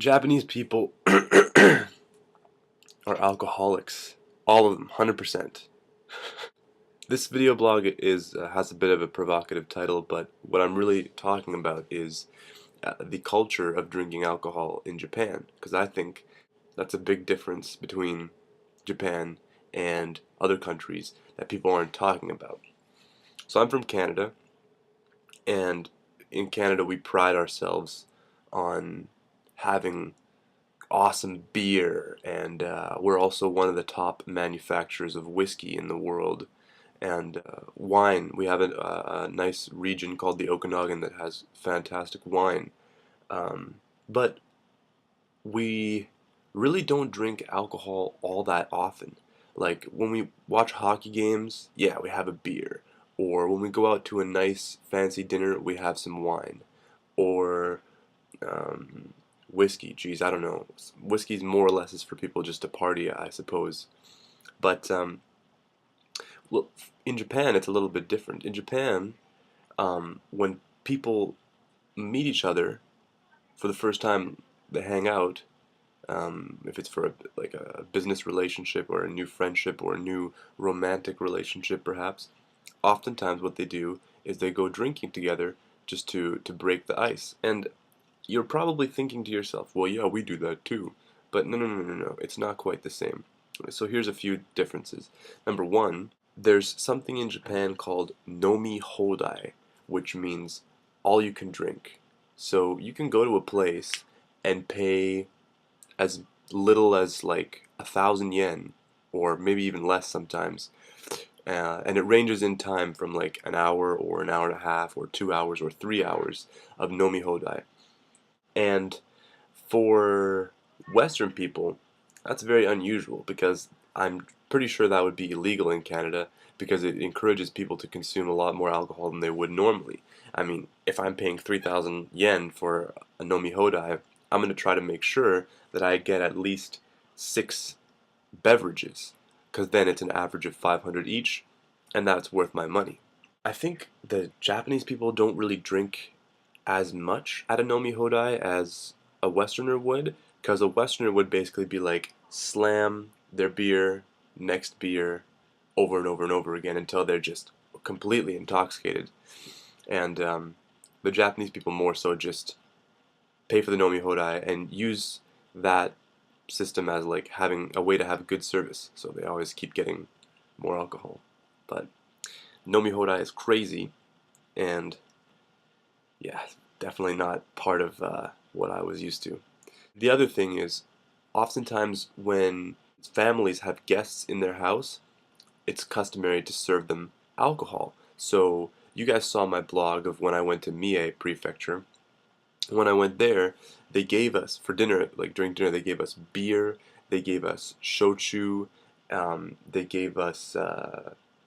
Japanese people are alcoholics. All of them, 100%. This video blog has a bit of a provocative title, but what I'm really talking about is the culture of drinking alcohol in Japan, because I think that's a big difference between Japan and other countries that people aren't talking about. So I'm from Canada, and in Canada we pride ourselves on having awesome beer, and we're also one of the top manufacturers of whiskey in the world. And wine, we have a nice region called the Okanagan that has fantastic wine. But we really don't drink alcohol all that often. Like when we watch hockey games, yeah, we have a beer. Or when we go out to a nice fancy dinner, we have some wine. Or um, whiskey. Geez, I don't know. Whiskey's more or less is for people just to party, I suppose. But well, in Japan, it's a little bit different. In Japan, when people meet each other for the first time, they hang out. If it's for like a business relationship or a new friendship or a new romantic relationship, perhaps, oftentimes what they do is they go drinking together just to break the ice. And you're probably thinking to yourself, well, yeah, we do that too. But no, no, no, no, no, it's not quite the same. So here's a few differences. Number one, there's something in Japan called nomi hodai, which means all you can drink. So you can go to a place and pay as little as like 1,000 yen, or maybe even less sometimes. And it ranges in time from like an hour or an hour and a half or 2 hours or 3 hours of nomi hodai. And for Western people, that's very unusual because I'm pretty sure that would be illegal in Canada because it encourages people to consume a lot more alcohol than they would normally. I mean, if I'm paying 3,000 yen for a nomi hodai, I'm going to try to make sure that I get at least 6 beverages because then it's an average of 500 each, and that's worth my money. I think the Japanese people don't really drink as much at a nomi hodai as a Westerner would, because a Westerner would basically be like slam their beer, next beer, over and over and over again until they're just completely intoxicated. And the Japanese people more so just pay for the nomi hodai and use that system as like having a way to have good service. So they always keep getting more alcohol. But nomi hodai is crazy, and yeah, definitely not part of what I was used to. The other thing is, oftentimes when families have guests in their house, it's customary to serve them alcohol. So you guys saw my blog of when I went to Mie Prefecture. When I went there, they gave us, for dinner, like during dinner, they gave us beer, they gave us shochu, they gave us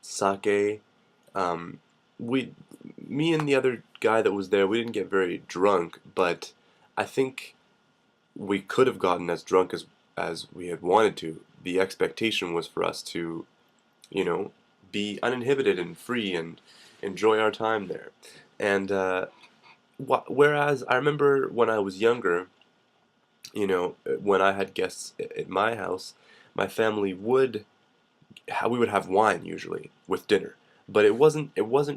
sake. Um, we, me and the other guy that was there, we didn't get very drunk, but I think we could have gotten as drunk as we had wanted to. The expectation was for us to, you know, be uninhibited and free and enjoy our time there. And whereas I remember when I was younger, when I had guests at my house, my family would we would have wine usually with dinner, but it wasn't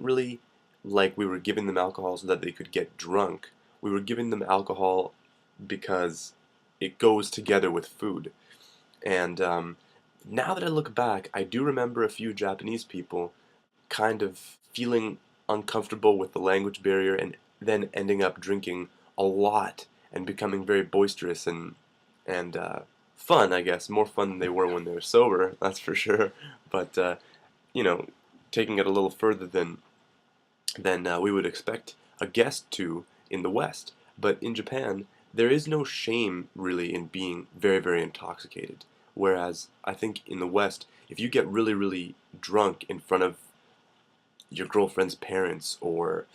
really like we were giving them alcohol so that they could get drunk. We were giving them alcohol because it goes together with food. And now that I look back, I do remember a few Japanese people kind of feeling uncomfortable with the language barrier and then ending up drinking a lot and becoming very boisterous and fun, I guess, more fun than they were when they were sober, that's for sure. But you know, taking it a little further than we would expect a guest to in the West. But in Japan, there is no shame really in being very, very intoxicated. Whereas I think in the West, if you get really, really drunk in front of your girlfriend's parents or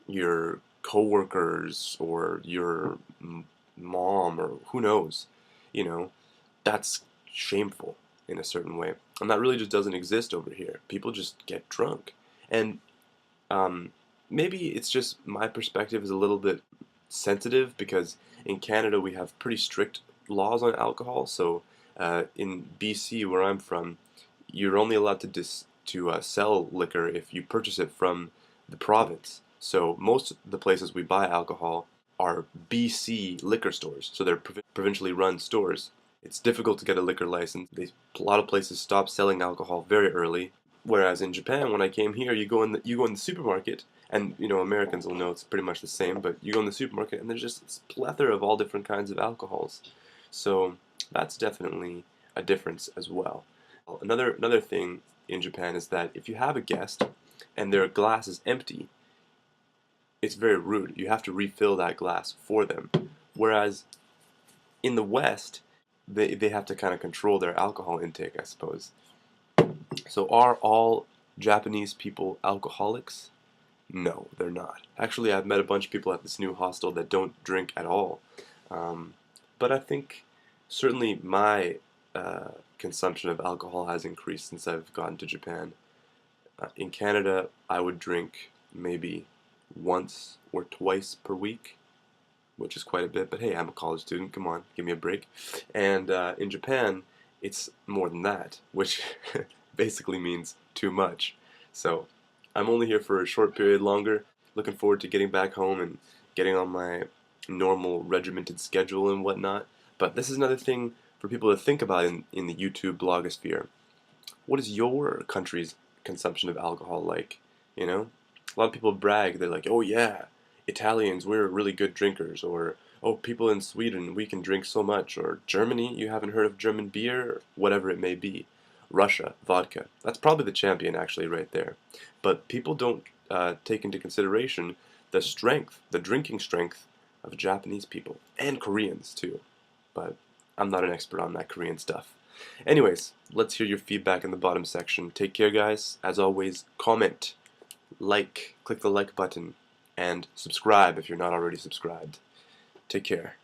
your coworkers or your mom or who knows, you know, that's shameful in a certain way. And that really just doesn't exist over here. People just get drunk. And um, maybe it's just my perspective is a little bit sensitive because in Canada we have pretty strict laws on alcohol. So in BC, where I'm from, you're only allowed to sell liquor if you purchase it from the province. So most of the places we buy alcohol are BC liquor stores, so they're provincially run stores. It's difficult to get a liquor license. A lot of places stop selling alcohol very early. Whereas in Japan, when I came here, you go in the supermarket, and Americans will know it's pretty much the same. But you go in the supermarket, and there's just this plethora of all different kinds of alcohols. So that's definitely a difference as well. Another thing in Japan is that if you have a guest and their glass is empty, it's very rude. You have to refill that glass for them. Whereas in the West, they have to kind of control their alcohol intake, I suppose. So are all Japanese people alcoholics? No, they're not. Actually, I've met a bunch of people at this new hostel that don't drink at all. Um, but I think certainly my consumption of alcohol has increased since I've gotten to Japan. In Canada, I would drink maybe once or twice per week, which is quite a bit, but hey, I'm a college student, come on, give me a break. And in Japan, it's more than that, which basically means too much. So I'm only here for a short period longer, looking forward to getting back home and getting on my normal regimented schedule and whatnot. But this is another thing for people to think about in the YouTube blogosphere. What is your country's consumption of alcohol like? You know, a lot of people brag. They're like, "Oh yeah, Italians, we're really good drinkers," or "Oh, people in Sweden, we can drink so much," or "Germany, you haven't heard of German beer," or whatever it may be. Russia, vodka. That's probably the champion, actually, right there. But people don't take into consideration the strength, the drinking strength of Japanese people and Koreans too. But I'm not an expert on that Korean stuff. Anyways, let's hear your feedback in the bottom section. Take care, guys. As always, comment, click the like button, and subscribe if you're not already subscribed. Take care.